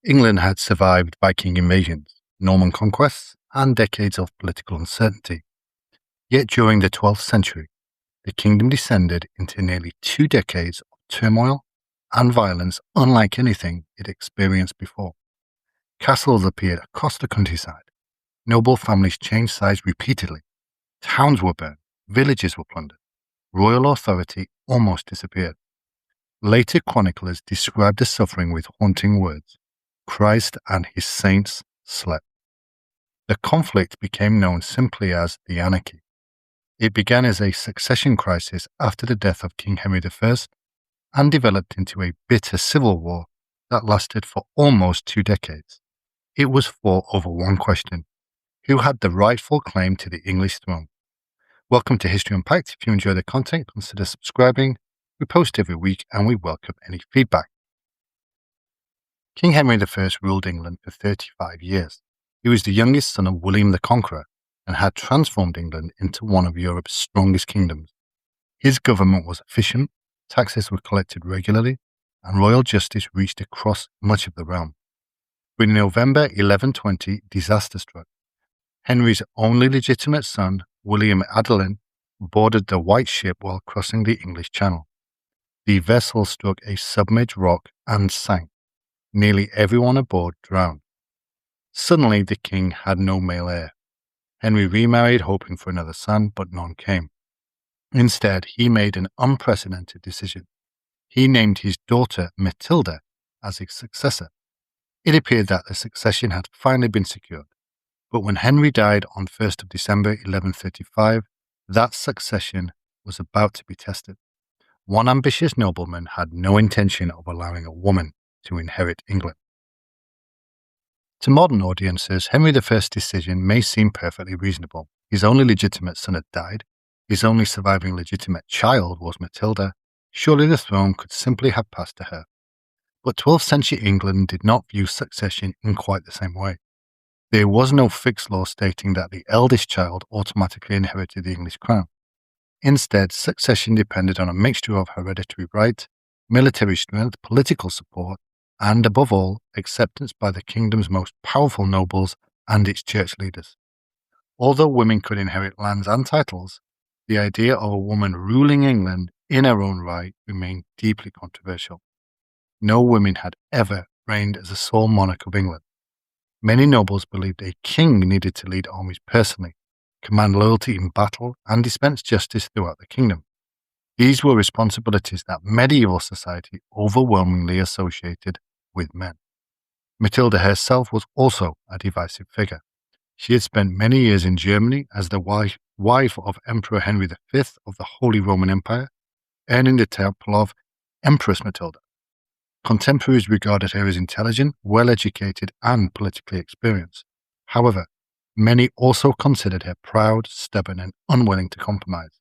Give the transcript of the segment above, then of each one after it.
England had survived Viking invasions, Norman conquests, and decades of political uncertainty. Yet during the 12th century, the kingdom descended into nearly 2 decades of turmoil and violence unlike anything it experienced before. Castles appeared across the countryside. Noble families changed sides repeatedly. Towns were burned. Villages were plundered. Royal authority almost disappeared. Later chroniclers described the suffering with haunting words. Christ and his saints slept. The conflict became known simply as the Anarchy. It began as a succession crisis after the death of King Henry I and developed into a bitter civil war that lasted for almost 2 decades. It was fought over one question: who had the rightful claim to the English throne? Welcome to History Unpacked. If you enjoy the content, consider subscribing. We post every week and we welcome any feedback. King Henry I ruled England for 35 years. He was the youngest son of William the Conqueror and had transformed England into one of Europe's strongest kingdoms. His government was efficient, taxes were collected regularly, and royal justice reached across much of the realm. But in November 1120, disaster struck. Henry's only legitimate son, William Adelin, boarded the White Ship while crossing the English Channel. The vessel struck a submerged rock and sank. Nearly everyone aboard drowned. Suddenly, the king had no male heir. Henry remarried, hoping for another son, but none came. Instead, he made an unprecedented decision. He named his daughter Matilda as his successor. It appeared that the succession had finally been secured. But when Henry died on 1st of December 1135, that succession was about to be tested. One ambitious nobleman had no intention of allowing a woman to inherit England. To modern audiences, Henry I's decision may seem perfectly reasonable. His only legitimate son had died. His only surviving legitimate child was Matilda. Surely the throne could simply have passed to her. But 12th century England did not view succession in quite the same way. There was no fixed law stating that the eldest child automatically inherited the English crown. Instead, succession depended on a mixture of hereditary right, military strength, political support, and above all, acceptance by the kingdom's most powerful nobles and its church leaders. Although women could inherit lands and titles, the idea of a woman ruling England in her own right remained deeply controversial. No women had ever reigned as the sole monarch of England. Many nobles believed a king needed to lead armies personally, command loyalty in battle, and dispense justice throughout the kingdom. These were responsibilities that medieval society overwhelmingly associated with men. Matilda herself was also a divisive figure. She had spent many years in Germany as the wife of Emperor Henry V of the Holy Roman Empire, earning the title of Empress Matilda. Contemporaries regarded her as intelligent, well-educated, and politically experienced. However, many also considered her proud, stubborn, and unwilling to compromise.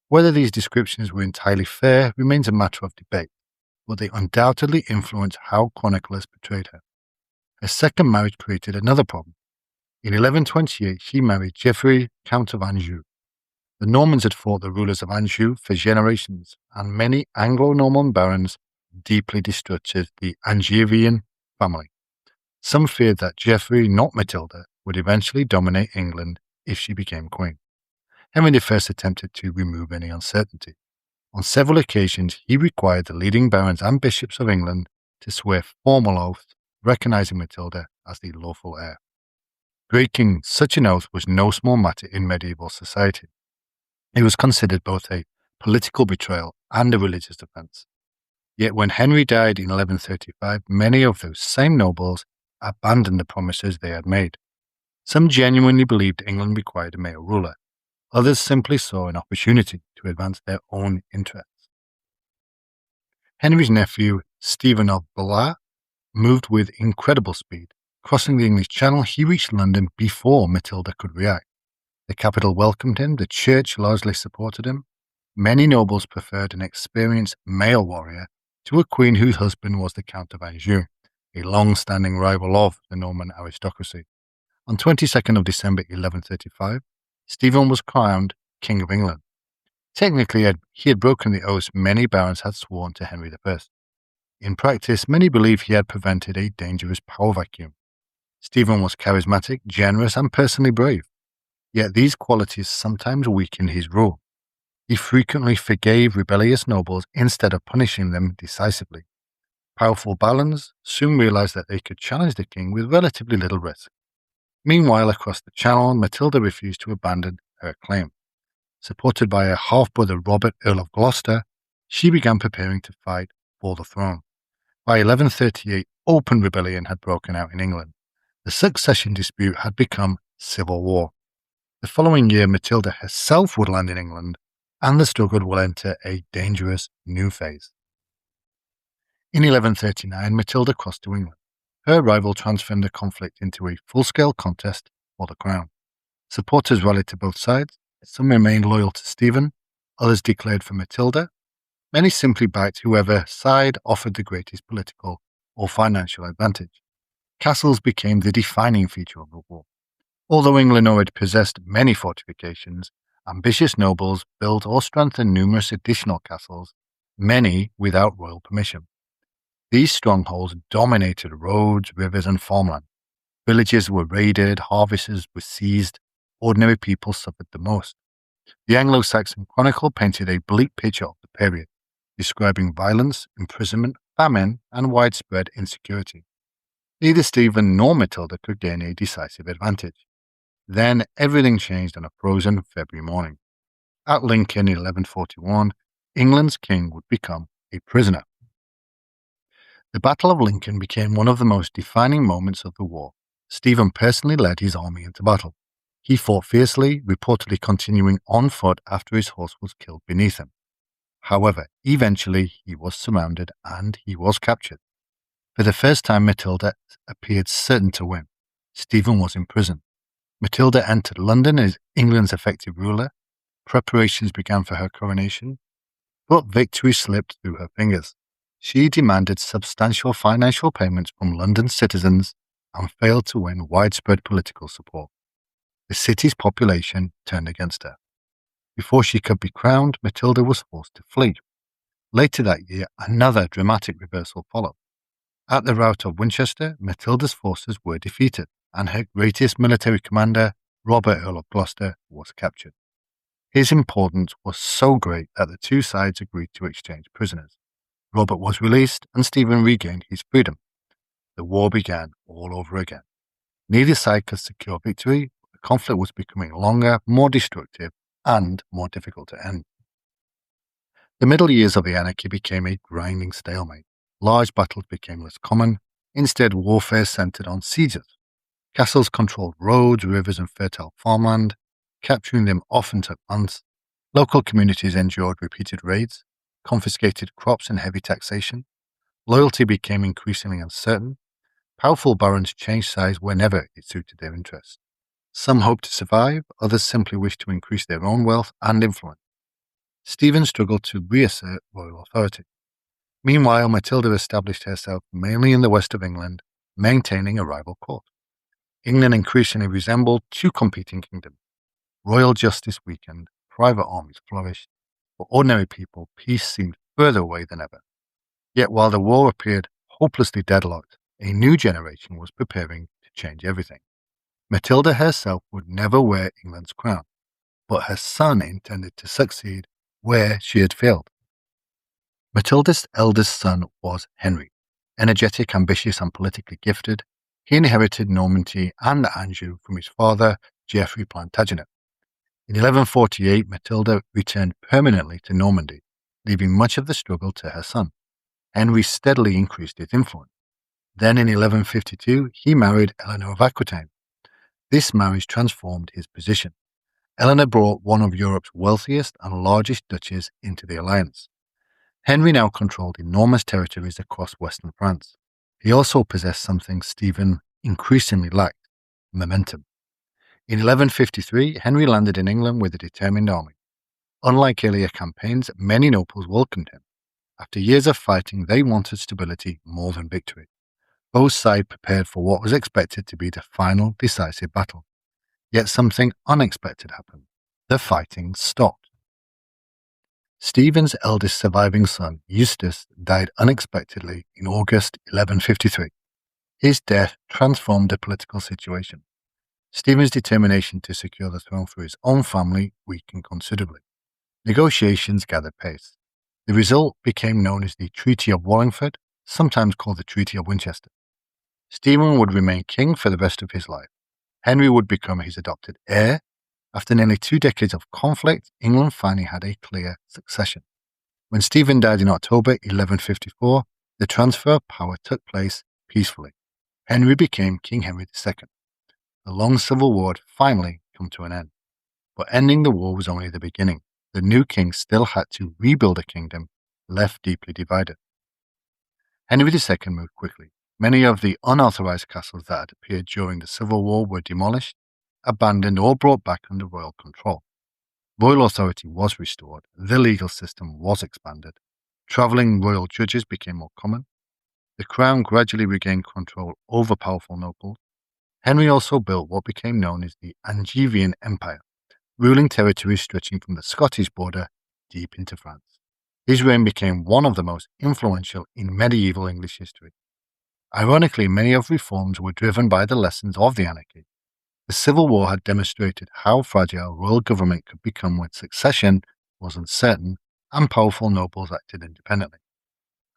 Whether these descriptions were entirely fair remains a matter of debate, but they undoubtedly influenced how chroniclers portrayed her. Her second marriage created another problem. In 1128, she married Geoffrey, Count of Anjou. The Normans had fought the rulers of Anjou for generations, and many Anglo-Norman barons deeply distrusted the Angevin family. Some feared that Geoffrey, not Matilda, would eventually dominate England if she became queen. Henry I attempted to remove any uncertainty. On several occasions, he required the leading barons and bishops of England to swear formal oaths recognizing Matilda as the lawful heir. Breaking such an oath was no small matter in medieval society. It was considered both a political betrayal and a religious offense. Yet when Henry died in 1135, many of those same nobles abandoned the promises they had made. Some genuinely believed England required a male ruler. Others simply saw an opportunity to advance their own interests. Henry's nephew, Stephen of Blois, moved with incredible speed. Crossing the English Channel, he reached London before Matilda could react. The capital welcomed him, the church largely supported him. Many nobles preferred an experienced male warrior to a queen whose husband was the Count of Anjou, a long-standing rival of the Norman aristocracy. On 22nd of December 1135, Stephen was crowned King of England. Technically, he had broken the oaths many barons had sworn to Henry I. In practice, many believe he had prevented a dangerous power vacuum. Stephen was charismatic, generous, and personally brave. Yet these qualities sometimes weakened his rule. He frequently forgave rebellious nobles instead of punishing them decisively. Powerful barons soon realized that they could challenge the king with relatively little risk. Meanwhile, across the Channel, Matilda refused to abandon her claim. Supported by her half-brother Robert, Earl of Gloucester, she began preparing to fight for the throne. By 1138, open rebellion had broken out in England. The succession dispute had become civil war. The following year, Matilda herself would land in England, and the struggle will enter a dangerous new phase. In 1139, Matilda crossed to England. Her arrival transformed the conflict into a full-scale contest for the crown. Supporters rallied to both sides. Some remained loyal to Stephen, others declared for Matilda. Many simply backed whoever side offered the greatest political or financial advantage. Castles became the defining feature of the war. Although England already possessed many fortifications, ambitious nobles built or strengthened numerous additional castles, many without royal permission. These strongholds dominated roads, rivers, and farmland. Villages were raided, harvests were seized, ordinary people suffered the most. The Anglo-Saxon Chronicle painted a bleak picture of the period, describing violence, imprisonment, famine, and widespread insecurity. Neither Stephen nor Matilda could gain a decisive advantage. Then everything changed on a frozen February morning. At Lincoln in 1141, England's king would become a prisoner. The Battle of Lincoln became one of the most defining moments of the war. Stephen personally led his army into battle. He fought fiercely, reportedly continuing on foot after his horse was killed beneath him. However, eventually he was surrounded and he was captured. For the first time, Matilda appeared certain to win. Stephen was in prison. Matilda entered London as England's effective ruler. Preparations began for her coronation, but victory slipped through her fingers. She demanded substantial financial payments from London's citizens and failed to win widespread political support. The city's population turned against her. Before she could be crowned, Matilda was forced to flee. Later that year, another dramatic reversal followed. At the rout of Winchester, Matilda's forces were defeated, and her greatest military commander, Robert, Earl of Gloucester, was captured. His importance was so great that the two sides agreed to exchange prisoners. Robert was released, and Stephen regained his freedom. The war began all over again. Neither side could secure victory. The conflict was becoming longer, more destructive, and more difficult to end. The middle years of the Anarchy became a grinding stalemate. Large battles became less common. Instead, warfare centered on sieges. Castles controlled roads, rivers, and fertile farmland. Capturing them often took months. Local communities endured repeated raids, confiscated crops and heavy taxation. Loyalty became increasingly uncertain. Powerful barons changed sides whenever it suited their interests. Some hoped to survive, others simply wished to increase their own wealth and influence. Stephen struggled to reassert royal authority. Meanwhile, Matilda established herself mainly in the west of England, maintaining a rival court. England increasingly resembled two competing kingdoms. Royal justice weakened, private armies flourished. For ordinary people, peace seemed further away than ever. Yet while the war appeared hopelessly deadlocked, a new generation was preparing to change everything. Matilda herself would never wear England's crown, but her son intended to succeed where she had failed. Matilda's eldest son was Henry. Energetic, ambitious, and politically gifted, he inherited Normandy and Anjou from his father, Geoffrey Plantagenet. In 1148, Matilda returned permanently to Normandy, leaving much of the struggle to her son. Henry steadily increased his influence. Then in 1152, he married Eleanor of Aquitaine. This marriage transformed his position. Eleanor brought one of Europe's wealthiest and largest duchies into the alliance. Henry now controlled enormous territories across western France. He also possessed something Stephen increasingly lacked: momentum. In 1153, Henry landed in England with a determined army. Unlike earlier campaigns, many nobles welcomed him. After years of fighting, they wanted stability more than victory. Both sides prepared for what was expected to be the final decisive battle. Yet something unexpected happened. The fighting stopped. Stephen's eldest surviving son, Eustace, died unexpectedly in August 1153. His death transformed the political situation. Stephen's determination to secure the throne for his own family weakened considerably. Negotiations gathered pace. The result became known as the Treaty of Wallingford, sometimes called the Treaty of Winchester. Stephen would remain king for the rest of his life. Henry would become his adopted heir. After nearly 2 decades of conflict, England finally had a clear succession. When Stephen died in October 1154, the transfer of power took place peacefully. Henry became King Henry II. The long civil war had finally come to an end. But ending the war was only the beginning. The new king still had to rebuild a kingdom left deeply divided. Henry II moved quickly. Many of the unauthorized castles that had appeared during the Civil War were demolished, abandoned, or brought back under royal control. Royal authority was restored, the legal system was expanded, travelling royal judges became more common, the crown gradually regained control over powerful nobles. Henry also built what became known as the Angevin Empire, ruling territories stretching from the Scottish border deep into France. His reign became one of the most influential in medieval English history. Ironically, many of reforms were driven by the lessons of the Anarchy. The Civil War had demonstrated how fragile royal government could become when succession was uncertain and powerful nobles acted independently.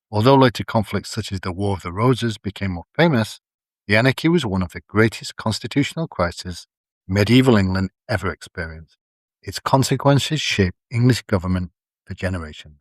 Although later conflicts such as the War of the Roses became more famous, the Anarchy was one of the greatest constitutional crises medieval England ever experienced. Its consequences shaped English government for generations.